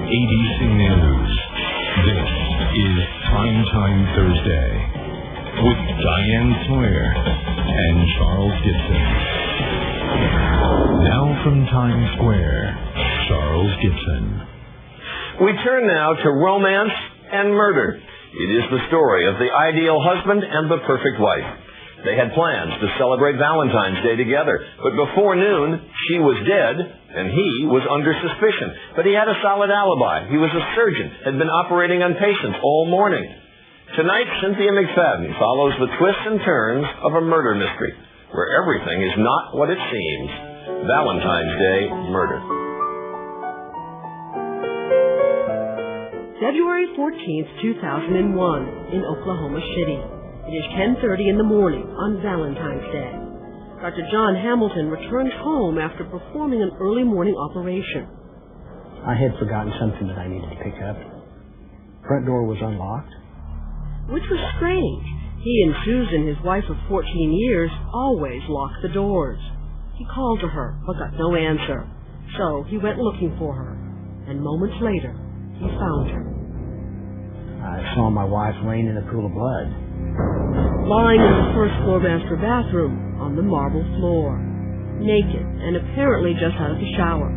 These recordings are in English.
ABC News. This is Primetime Thursday with Diane Sawyer and Charles Gibson. Now from Times Square, Charles Gibson. We turn now to romance and murder. It is the story of the ideal husband and the perfect wife. They had plans to celebrate Valentine's Day together, but before noon, she was dead, and he was under suspicion. But he had a solid alibi. He was a surgeon, had been operating on patients all morning. Tonight, Cynthia McFadden follows the twists and turns of a murder mystery, where everything is not what it seems. Valentine's Day Murder. February 14th, 2001, in Oklahoma City. It is 10:30 in the morning on Valentine's Day. Dr. John Hamilton returns home after performing an early morning operation. I had forgotten something that I needed to pick up. Front door was unlocked. Which was strange. He and Susan, his wife of 14 years, always locked the doors. He called to her, but got no answer. So he went looking for her. And moments later, he found her. I saw my wife laying in a pool of blood. Lying in the first-floor master bathroom on the marble floor. Naked and apparently just out of the shower.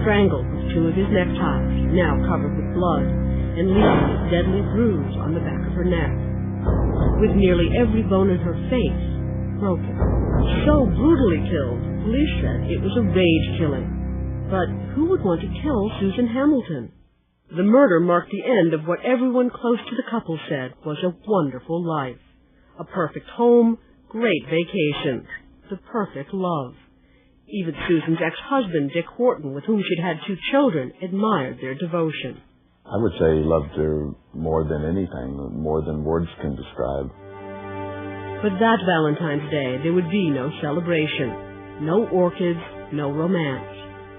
Strangled with two of his neckties, now covered with blood, and leaving a deadly bruise on the back of her neck. With nearly every bone in her face broken. So brutally killed, police said it was a rage killing. But who would want to kill Susan Hamilton? The murder marked the end of what everyone close to the couple said was a wonderful life. A perfect home, great vacations, the perfect love. Even Susan's ex-husband, Dick Horton, with whom she'd had 2 children, admired their devotion. I would say he loved her more than anything, more than words can describe. But that Valentine's Day, there would be no celebration, no orchids, no romance.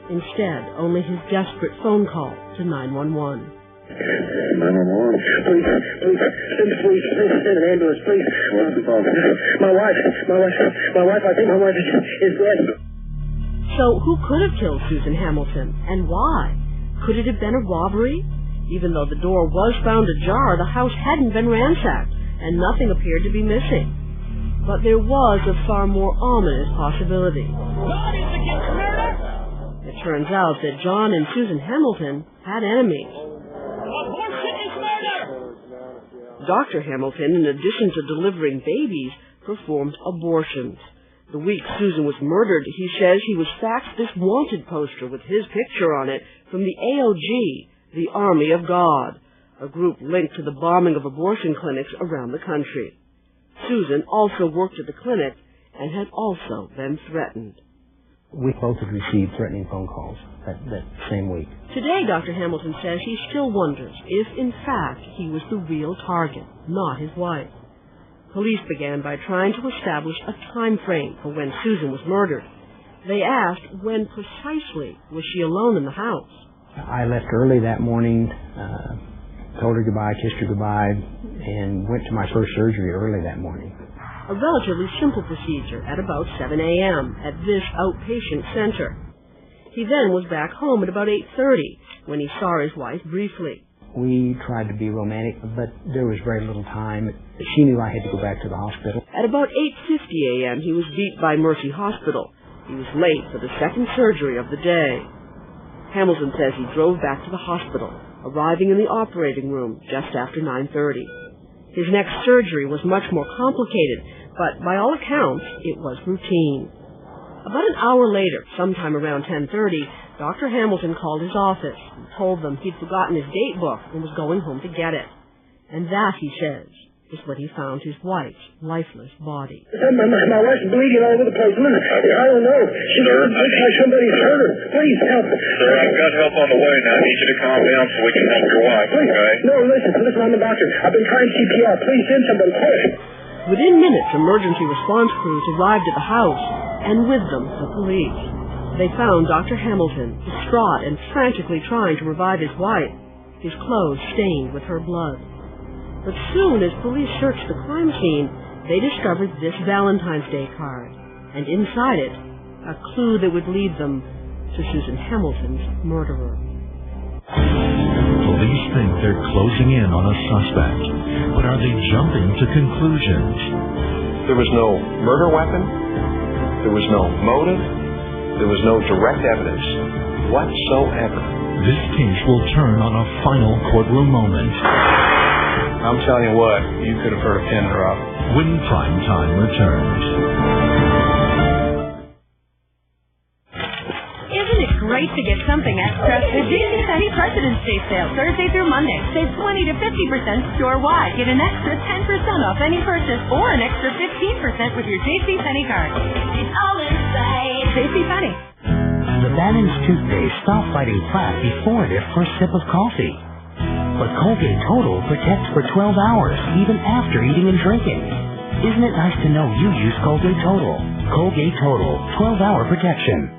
Instead, only his desperate phone call to 911. 911. Please, send an ambulance, please. What's the phone? My wife, I think my wife is dead. So who could have killed Susan Hamilton, and why? Could it have been a robbery? Even though the door was found ajar, the house hadn't been ransacked, and nothing appeared to be missing. But there was a far more ominous possibility. It turns out that John and Susan Hamilton had enemies. Dr. Hamilton, in addition to delivering babies, performed abortions. The week Susan was murdered, he says he was faxed this wanted poster with his picture on it from the AOG, the Army of God, a group linked to the bombing of abortion clinics around the country. Susan also worked at the clinic and had also been threatened. We both had received threatening phone calls that same week. Today, Dr. Hamilton says he still wonders if, in fact, he was the real target, not his wife. Police began by trying to establish a time frame for when Susan was murdered. They asked when precisely was she alone in the house. I left early that morning, told her goodbye, kissed her goodbye, and went to my first surgery early that morning. A relatively simple procedure at about 7 a.m. at this outpatient center. He then was back home at about 8:30 when he saw his wife briefly. We tried to be romantic, but there was very little time. She knew I had to go back to the hospital. At about 8:50 a.m., he was beat by Mercy Hospital. He was late for the second surgery of the day. Hamilton says he drove back to the hospital, arriving in the operating room just after 9:30. His next surgery was much more complicated, but by all accounts, it was routine. About an hour later, sometime around 10:30, Dr. Hamilton called his office and told them he'd forgotten his date book and was going home to get it. And that, he says, is when he found his wife's lifeless body. My wife's bleeding all over the place. I don't know. She looks like somebody's hurt her. Please help her. Sir, I've got help on the way now. I need you to calm down so we can help your wife, okay? No, listen, I'm the doctor. I've been trying CPR. Please send somebody quick. Within minutes, emergency response crews arrived at the house, and with them, the police. They found Dr. Hamilton, distraught and frantically trying to revive his wife, his clothes stained with her blood. But soon as police searched the crime scene, they discovered this Valentine's Day card, and inside it, a clue that would lead them to Susan Hamilton's murderer. Police think they're closing in on a suspect, but are they jumping to conclusions? There was no murder weapon. There was no motive. There was no direct evidence whatsoever. This case will turn on a final courtroom moment. I'm telling you what, you could have heard a pin drop. When prime time returns. Isn't it great to get something extra? The JCPenney President's Day sale, Thursday through Monday. Save 20 to 50% store-wide. Get an extra 10% off any purchase or an extra 15% with your JCPenney card. It's all inside JCPenney. The Bannon's toothpaste stop fighting plaque before their first sip of coffee. But Colgate Total protects for 12 hours, even after eating and drinking. Isn't it nice to know you use Colgate Total? Colgate Total, 12-hour protection.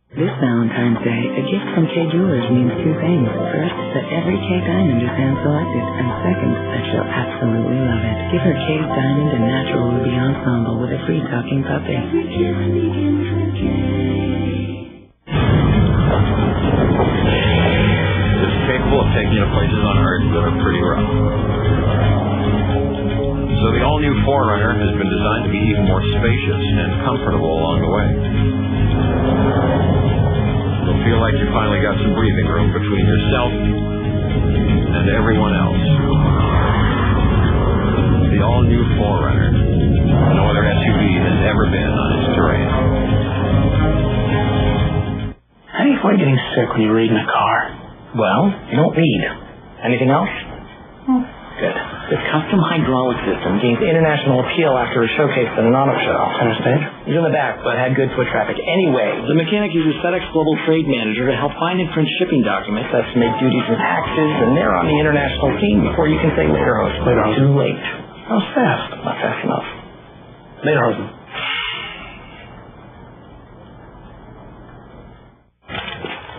This Valentine's Day, a gift from Kay Jewelers means two things. First, that every Kay diamond is hand-selected, and second, that she'll absolutely love it. Give her Kay's Diamond and Natural Ruby Ensemble with a free talking puppy. It's capable of taking you to places on Earth that are pretty rough. So the all-new 4Runner has been designed to be even more spacious and comfortable along the way. You'll feel like you finally got some breathing room between yourself and everyone else. The all-new 4Runner. No other SUV has ever been on its terrain. How do you avoid getting sick when you read in a car? Well, you don't read. Anything else? Good. This custom hydraulic system gained international appeal after a showcase at an auto show. Center stage? It was in the back, but had good foot traffic. Anyway, the mechanic uses FedEx Global Trade Manager to help find and print shipping documents, estimate duties and taxes, and they're on the international scene before you can say later, host. Later, host. Too late. That was fast. Not fast enough. Later, host.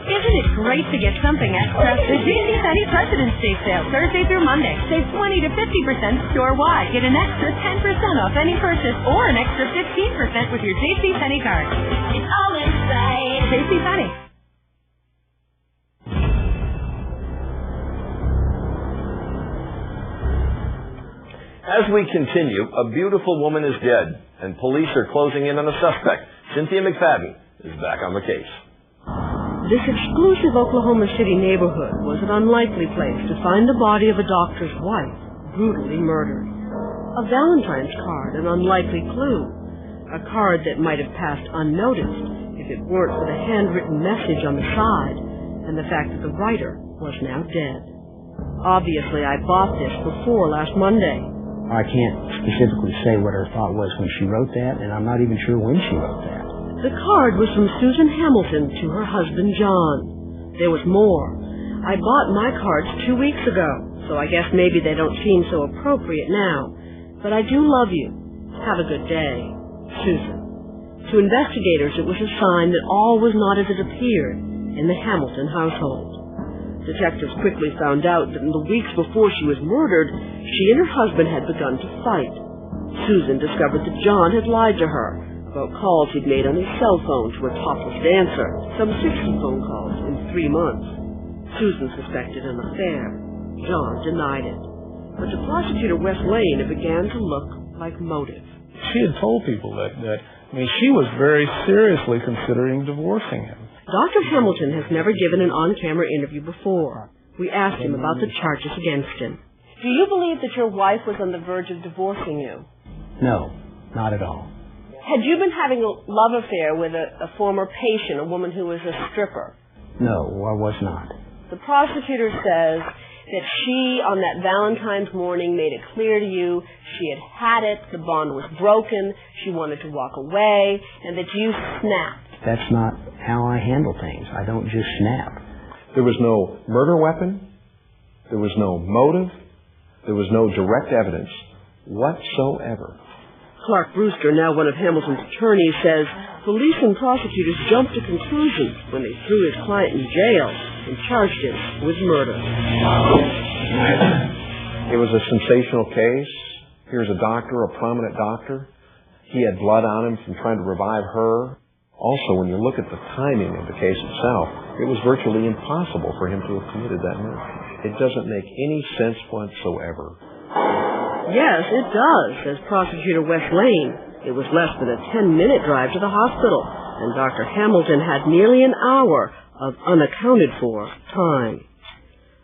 Isn't it great to get something extra? The JCPenney President's Day sale, Thursday through Monday. Save 20 to 50% store-wide. Get an extra 10% off any purchase or an extra 15% with your JCPenney card. It's all inside JCPenney. As we continue, a beautiful woman is dead, and police are closing in on a suspect. Cynthia McFadden is back on the case. This exclusive Oklahoma City neighborhood was an unlikely place to find the body of a doctor's wife, brutally murdered. A Valentine's card, an unlikely clue. A card that might have passed unnoticed if it weren't for the handwritten message on the side and the fact that the writer was now dead. Obviously, I bought this before last Monday. I can't specifically say what her thought was when she wrote that, and I'm not even sure when she wrote that. The card was from Susan Hamilton to her husband, John. There was more. I bought my cards 2 weeks ago, so I guess maybe they don't seem so appropriate now. But I do love you. Have a good day. Susan. To investigators, it was a sign that all was not as it appeared in the Hamilton household. Detectives quickly found out that in the weeks before she was murdered, she and her husband had begun to fight. Susan discovered that John had lied to her about calls he'd made on his cell phone to a topless dancer, some 60 phone calls in 3 months. Susan suspected an affair. John denied it. But to Prosecutor Wes Lane, it began to look like motive. She had told people that she was very seriously considering divorcing him. Dr. Hamilton has never given an on-camera interview before. We asked him about the charges against him. Do you believe that your wife was on the verge of divorcing you? No, not at all. Had you been having a love affair with a former patient, a woman who was a stripper? No, I was not. The prosecutor says that she, on that Valentine's morning, made it clear to you she had it, the bond was broken, she wanted to walk away, and that you snapped. That's not how I handle things. I don't just snap. There was no murder weapon. There was no motive. There was no direct evidence whatsoever. Clark Brewster, now one of Hamilton's attorneys, says police and prosecutors jumped to conclusions when they threw his client in jail and charged him with murder. It was a sensational case. Here's a doctor, a prominent doctor. He had blood on him from trying to revive her. Also, when you look at the timing of the case itself, It was virtually impossible for him to have committed that murder. It doesn't make any sense whatsoever. Yes, it does, says Prosecutor Wes Lane. It was less than a 10-minute drive to the hospital, and Dr. Hamilton had nearly an hour of unaccounted-for time.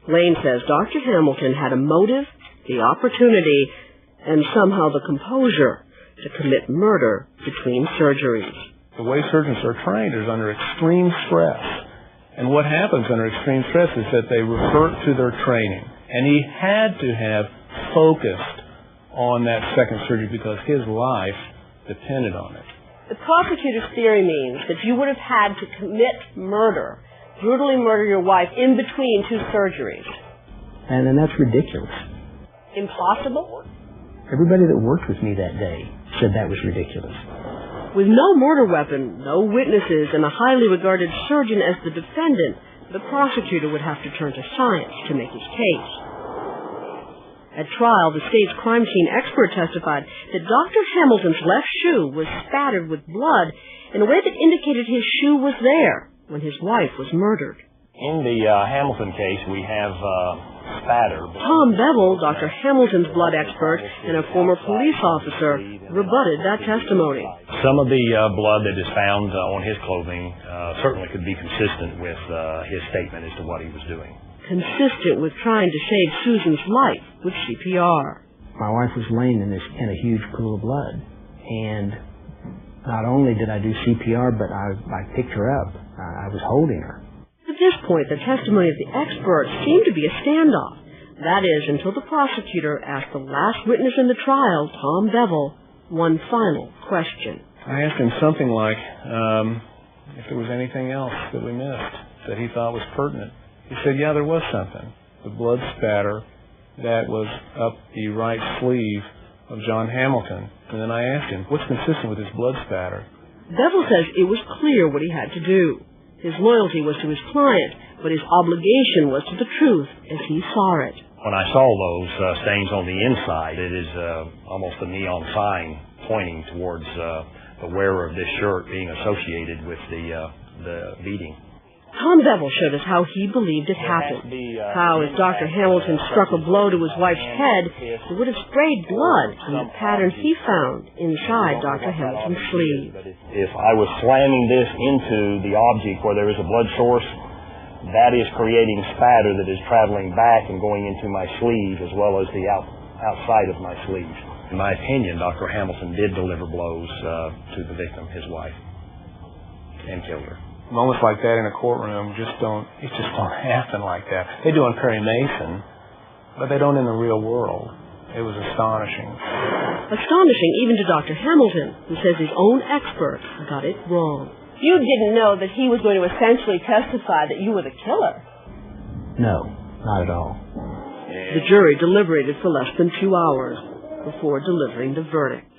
Lane says Dr. Hamilton had a motive, the opportunity, and somehow the composure to commit murder between surgeries. The way surgeons are trained is under extreme stress. And what happens under extreme stress is that they revert to their training. And he had to have focused on that second surgery because his life depended on it. The prosecutor's theory means that you would have had to commit murder, brutally murder your wife in between two surgeries. And that's ridiculous. Impossible? Everybody that worked with me that day said that was ridiculous. With no murder weapon, no witnesses, and a highly regarded surgeon as the defendant, the prosecutor would have to turn to science to make his case. At trial, the state's crime scene expert testified that Dr. Hamilton's left shoe was spattered with blood in a way that indicated his shoe was there when his wife was murdered. In the Hamilton case, we have spatter. Tom Bevel, Dr. Hamilton's blood expert and a former police officer, rebutted that testimony. Some of the blood that is found on his clothing certainly could be consistent with his statement as to what he was doing. Consistent with trying to save Susan's life with CPR. My wife was laying in a huge pool of blood, and not only did I do CPR, but I picked her up. I was holding her. At this point, the testimony of the expert seemed to be a standoff. That is, until the prosecutor asked the last witness in the trial, Tom Bevel, one final question. I asked him something like, if there was anything else that we missed that he thought was pertinent. He said, yeah, there was something. The blood spatter that was up the right sleeve of John Hamilton. And then I asked him, what's consistent with his blood spatter? Bevel says it was clear what he had to do. His loyalty was to his client, but his obligation was to the truth as he saw it. When I saw those stains on the inside, it is almost a neon sign pointing towards the wearer of this shirt being associated with the beating. Tom Bevel showed us how he believed it happened. How, as Dr. Hamilton struck a blow to his wife's head, it would have sprayed blood from the pattern he found inside Dr. Hamilton's sleeve. If I was slamming this into the object where there is a blood source, that is creating spatter that is traveling back and going into my sleeve as well as the outside of my sleeve. In my opinion, Dr. Hamilton did deliver blows to the victim, his wife, and killed her. Moments like that in a courtroom just don't happen like that. They do on Perry Mason, but they don't in the real world. It was astonishing. Astonishing even to Dr. Hamilton, who says his own expert got it wrong. You didn't know that he was going to essentially testify that you were the killer. No, not at all. The jury deliberated for less than 2 hours before delivering the verdict.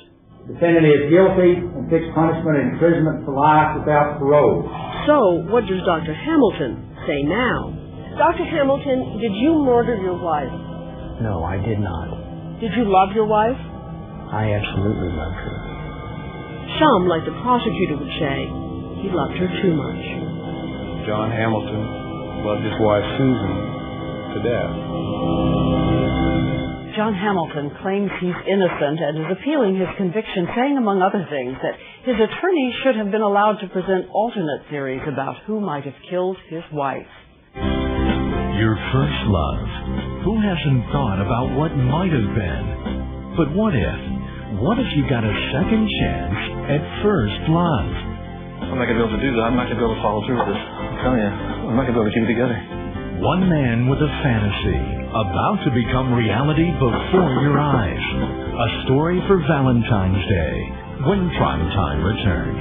The defendant is guilty and fixed punishment and imprisonment for life without parole. So, what does Dr. Hamilton say now? Dr. Hamilton, did you murder your wife? No, I did not. Did you love your wife? I absolutely loved her. Some, like the prosecutor would say, he loved her too much. John Hamilton loved his wife Susan to death. John Hamilton claims he's innocent and is appealing his conviction, saying, among other things, that his attorney should have been allowed to present alternate theories about who might have killed his wife. Your first love. Who hasn't thought about what might have been? But what if? What if you got a second chance at first love? I'm not going to be able to do that. I'm not going to be able to follow through with this. I'm telling you, I'm not going to be able to keep it together. One man with a fantasy about to become reality before your eyes. A story for Valentine's Day when Primetime returns.